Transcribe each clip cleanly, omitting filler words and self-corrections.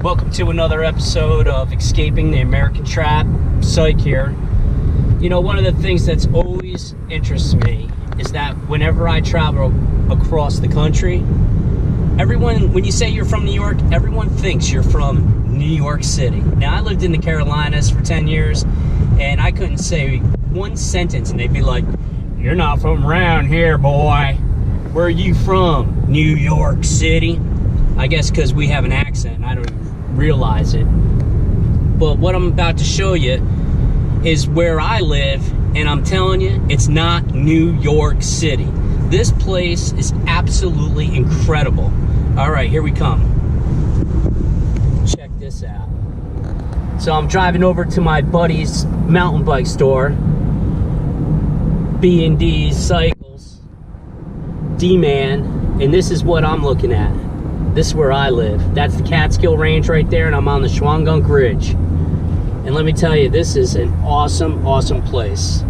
Welcome to another episode of Escaping the American Trap. Sike here. You know, one of the things that's always interests me is that whenever I travel across the country, everyone, when you say you're from New York, everyone thinks you're from New York City. Now, I lived in the Carolinas for 10 years, and I couldn't say one sentence, and they'd be like, "You're not from around here, boy. Where are you from? New York City?" I guess because we have an accent, I don't even realize it. But what I'm about to show you is where I live, and I'm telling you, it's not New York City. This place is absolutely incredible. All right, here we come. Check this out. So I'm driving over to my buddy's mountain bike store, B&D Cycles, D-Man, and this is what I'm looking at. This is where I live. That's the Catskill Range right there, and I'm on the Schwangunk Ridge. And let me tell you, this is an awesome, awesome place.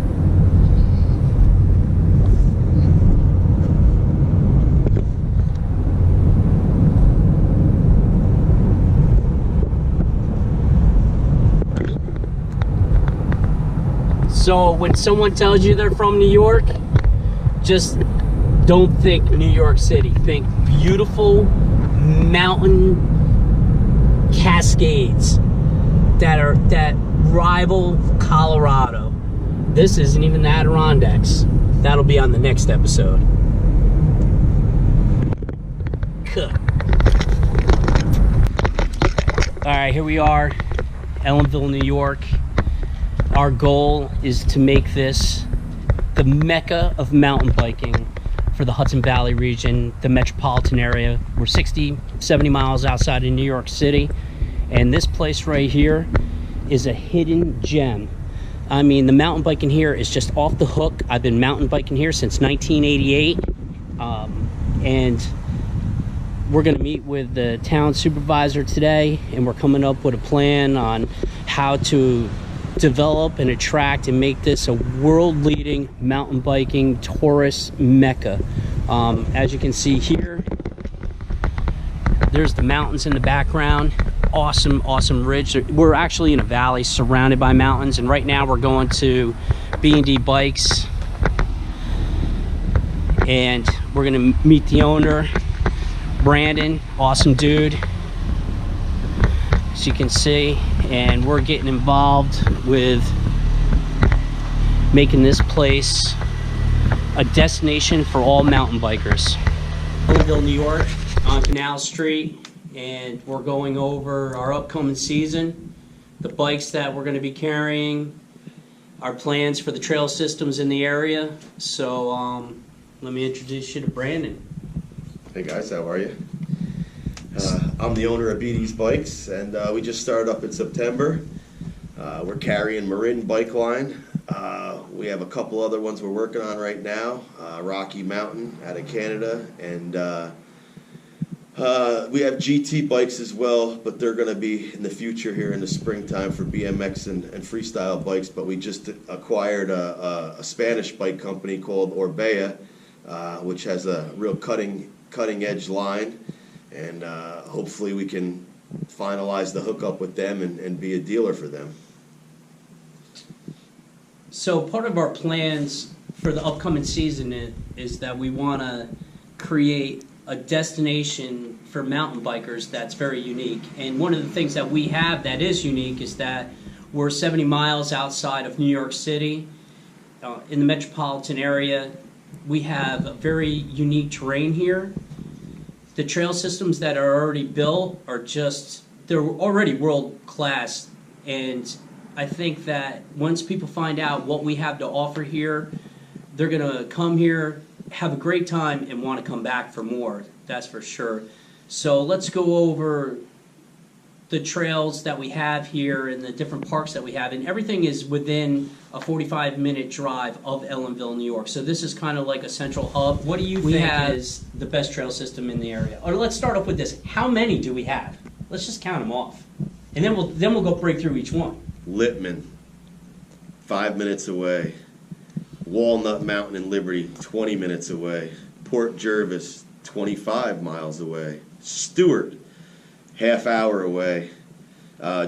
So when someone tells you they're from New York, just don't think New York City. Think beautiful mountain cascades that rival Colorado. This isn't even the Adirondacks. That'll be on the next episode. All right, here we are, Ellenville, New York. Our goal is to make this the mecca of mountain biking for the Hudson Valley region, the metropolitan area. We're 60, 70 miles outside of New York City. And this place right here is a hidden gem. I mean, the mountain biking here is just off the hook. I've been mountain biking here since 1988. And we're gonna meet with the town supervisor today, and we're coming up with a plan on how to develop and attract and make this a world-leading mountain biking tourist mecca. As you can see here, there's the mountains in the background. Awesome, awesome ridge. We're actually in a valley surrounded by mountains, and right now we're going to B&D Bikes, and we're gonna meet the owner, Brandon. Awesome dude, as you can see. And we're getting involved with making this place a destination for all mountain bikers. Ellenville, New York, on Canal Street, and we're going over our upcoming season, the bikes that we're going to be carrying, our plans for the trail systems in the area. So let me introduce you to Brandon. Hey guys, how are you? I'm the owner of BD's Bikes, and we just started up in September. We're carrying Marin Bike Line. We have a couple other ones we're working on right now. Rocky Mountain out of Canada, and we have GT bikes as well, but they're going to be in the future here in the springtime for BMX and freestyle bikes. But we just acquired a Spanish bike company called Orbea, which has a real cutting edge line. And hopefully we can finalize the hookup with them and be a dealer for them. So part of our plans for the upcoming season is that we want to create a destination for mountain bikers that's very unique. And one of the things that we have that is unique is that we're 70 miles outside of New York City, in the metropolitan area. We have a very unique terrain here. The trail systems that are already built are they're already world class, and I think that once people find out what we have to offer here, they're gonna come here, have a great time, and want to come back for more, that's for sure. So let's go over the trails that we have here and the different parks that we have, and everything is within a 45-minute drive of Ellenville, New York. So this is kind of like a central hub. What do you think is the best trail system in the area? Or let's start off with this. How many do we have? Let's just count them off, and then we'll go break through each one. Lippman, 5 minutes away. Walnut Mountain in Liberty, 20 minutes away. Port Jervis, 25 miles away. Stewart, half-hour away.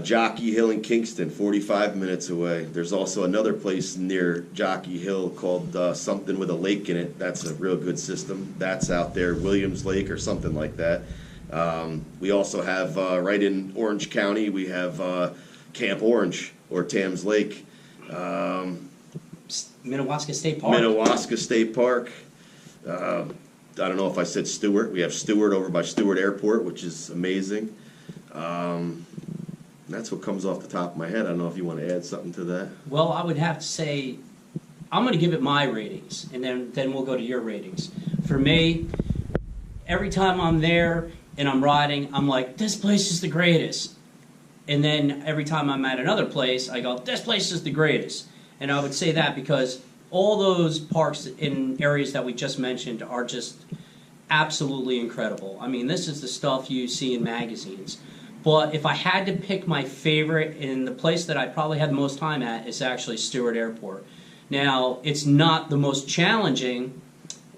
Jockey Hill in Kingston, 45 minutes away. There's also another place near Jockey Hill called something with a lake in it. That's a real good system. That's out there, Williams Lake or something like that. We also have, right in Orange County, we have Camp Orange or Tams Lake. Minnewaska State Park. Minnewaska State Park. I don't know if I said Stewart. We have Stewart over by Stewart Airport, which is amazing. That's what comes off the top of my head. I don't know if you want to add something to that. Well, I would have to say, I'm going to give it my ratings, and then we'll go to your ratings. For me, every time I'm there and I'm riding, I'm like, this place is the greatest. And then every time I'm at another place, I go, this place is the greatest. And I would say that because all those parks in areas that we just mentioned are just absolutely incredible. I mean, this is the stuff you see in magazines. But if I had to pick my favorite, and the place that I probably had the most time at is actually Stewart Airport. Now, it's not the most challenging.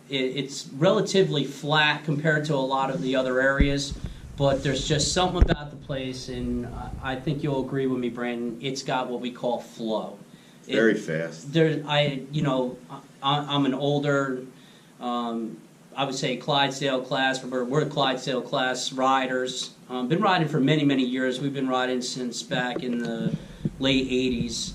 It's relatively flat compared to a lot of the other areas, but there's just something about the place, and I think you'll agree with me, Brandon. It's got what we call flow. Very fast. I'm an older, I would say Clydesdale class. We're Clydesdale class riders. Been riding for many, many years. We've been riding since back in the late 80s.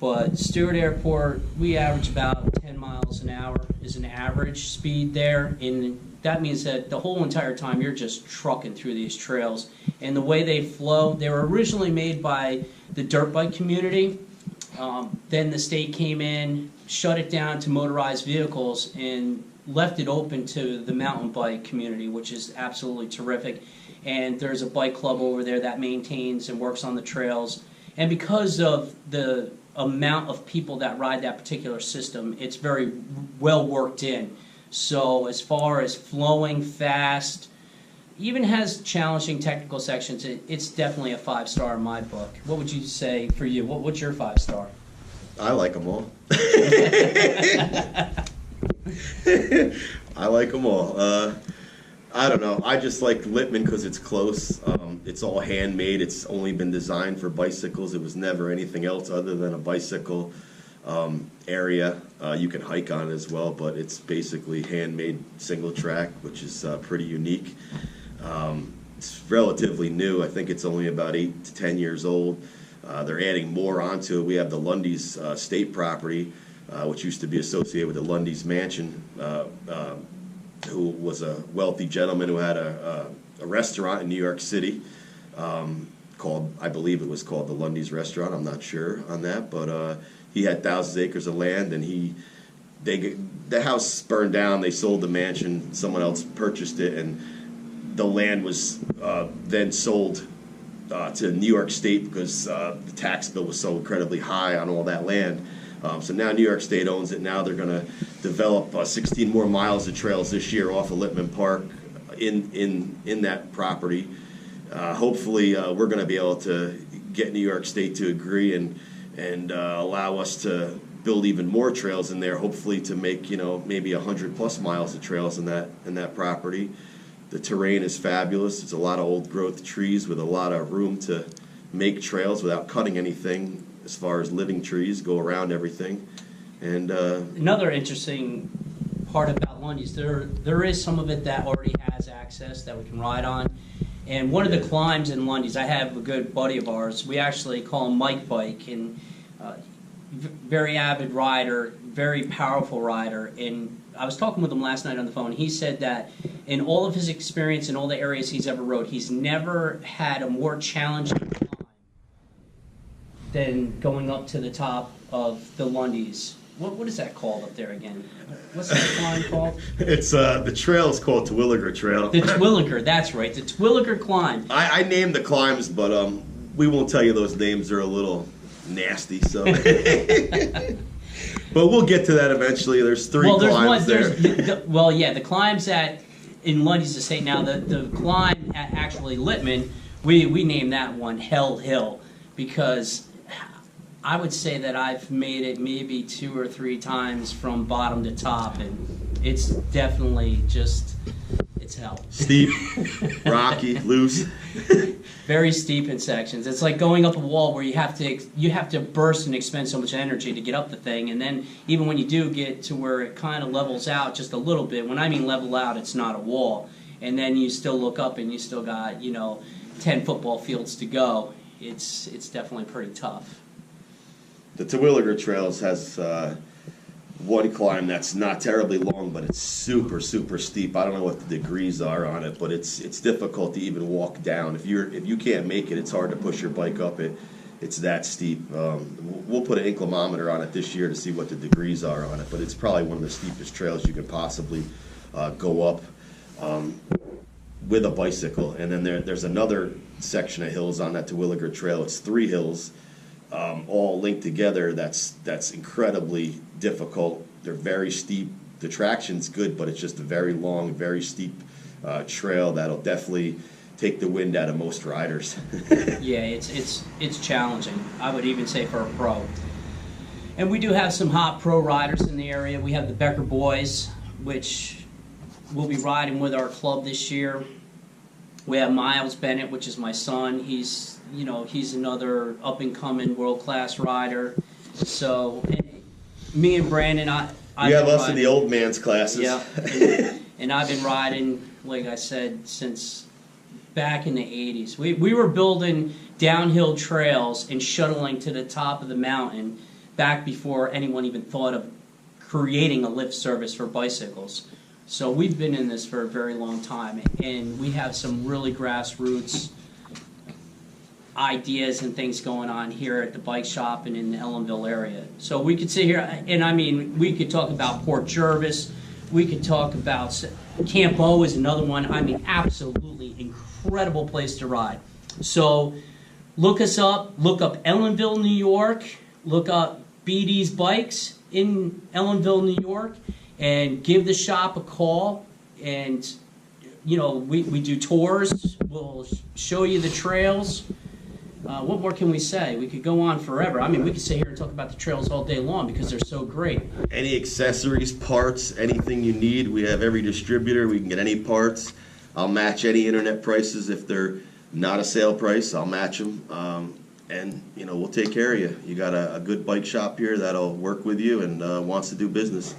But Stewart Airport, we average about 10 miles an hour is an average speed there. And that means that the whole entire time you're just trucking through these trails. And the way they flow, they were originally made by the dirt bike community. Then the state came in, shut it down to motorized vehicles, and left it open to the mountain bike community, which is absolutely terrific. And there's a bike club over there that maintains and works on the trails. And because of the amount of people that ride that particular system, it's very well worked in. So as far as flowing fast, even has challenging technical sections, it's definitely a 5-star in my book. What would you say for you? What's your 5-star? I like them all. I like them all. I don't know. I just like Littman because it's close. It's all handmade. It's only been designed for bicycles. It was never anything else other than a bicycle area. You can hike on it as well, but it's basically handmade single track, which is pretty unique. It's relatively new. I think it's only about 8 to 10 years old. They're adding more onto it. We have the Lundy's state property, which used to be associated with the Lundy's Mansion, who was a wealthy gentleman who had a restaurant in New York City called, I believe it was called the Lundy's Restaurant. I'm not sure on that, but he had thousands of acres of land, and the house burned down. They sold the mansion. Someone else purchased it, and the land was then sold to New York State because the tax bill was so incredibly high on all that land. So now New York State owns it. Now they're going to develop 16 more miles of trails this year off of Littman Park in that property. Hopefully, we're going to be able to get New York State to agree and allow us to build even more trails in there. Hopefully, to make maybe 100+ miles of trails in that property. The terrain is fabulous. It's a lot of old growth trees with a lot of room to make trails without cutting anything. As far as living trees, go around everything. And another interesting part about Lundy's, there is some of it that already has access that we can ride on. And one of the climbs in Lundy's, I have a good buddy of ours. We actually call him Mike Bike, and very avid rider, very powerful rider. And I was talking with him last night on the phone. He said that in all of his experience in all the areas he's ever rode, he's never had a more challenging climb than going up to the top of the Lundy's. What is that called up there again? What's that climb called? It's the trail is called Terwilliger Trail. The Terwilliger, that's right. The Terwilliger climb. I named the climbs, but we won't tell you those names. They're a little nasty, so. But we'll get to that eventually. There's three climbs there. The climbs in Lundy's Estate now. The climb at actually Littman, we named that one Hell Hill because I would say that I've made it maybe 2 or 3 times from bottom to top, and it's definitely It's hell. Steep, rocky, loose. Very steep in sections. It's like going up a wall where you have to burst and expend so much energy to get up the thing, and then even when you do get to where it kind of levels out just a little bit, when I mean level out, it's not a wall, and then you still look up and you still got 10 football fields to go. It's definitely pretty tough. The Terwilliger Trails has one climb that's not terribly long, but it's super, super steep. I don't know what the degrees are on it, but it's difficult to even walk down. If you can't make it, it's hard to push your bike up it. It's that steep. We'll put an inclinometer on it this year to see what the degrees are on it, but it's probably one of the steepest trails you can possibly go up with a bicycle. And then there's another section of hills on that Terwilliger Trail. It's 3 hills. All linked together, that's incredibly difficult. They're very steep. The traction's good, but it's just a very long, very steep trail that'll definitely take the wind out of most riders. Yeah, it's challenging. I would even say for a pro. And we do have some hot pro riders in the area. We have the Becker boys, which will be riding with our club this year. We have Miles Bennett, which is my son. He's another up-and-coming world-class rider. So, me and Brandon, We have us in the old man's classes. Yeah, and I've been riding, like I said, since back in the 80s. We were building downhill trails and shuttling to the top of the mountain back before anyone even thought of creating a lift service for bicycles. So we've been in this for a very long time, and we have some really grassroots ideas and things going on here at the bike shop and in the Ellenville area. So we could sit here, and I mean, we could talk about Port Jervis, we could talk about Camp O is another one. I mean, absolutely incredible place to ride. So look us up, look up Ellenville, New York, look up BD's Bikes in Ellenville, New York, and give the shop a call. And we do tours, we'll show you the trails. What more can we say? We could go on forever. I mean, we could sit here and talk about the trails all day long because they're so great. Any accessories, parts, anything you need, we have every distributor. We can get any parts. I'll match any internet prices. If they're not a sale price, I'll match them. And we'll take care of you. You got a good bike shop here that'll work with you and wants to do business.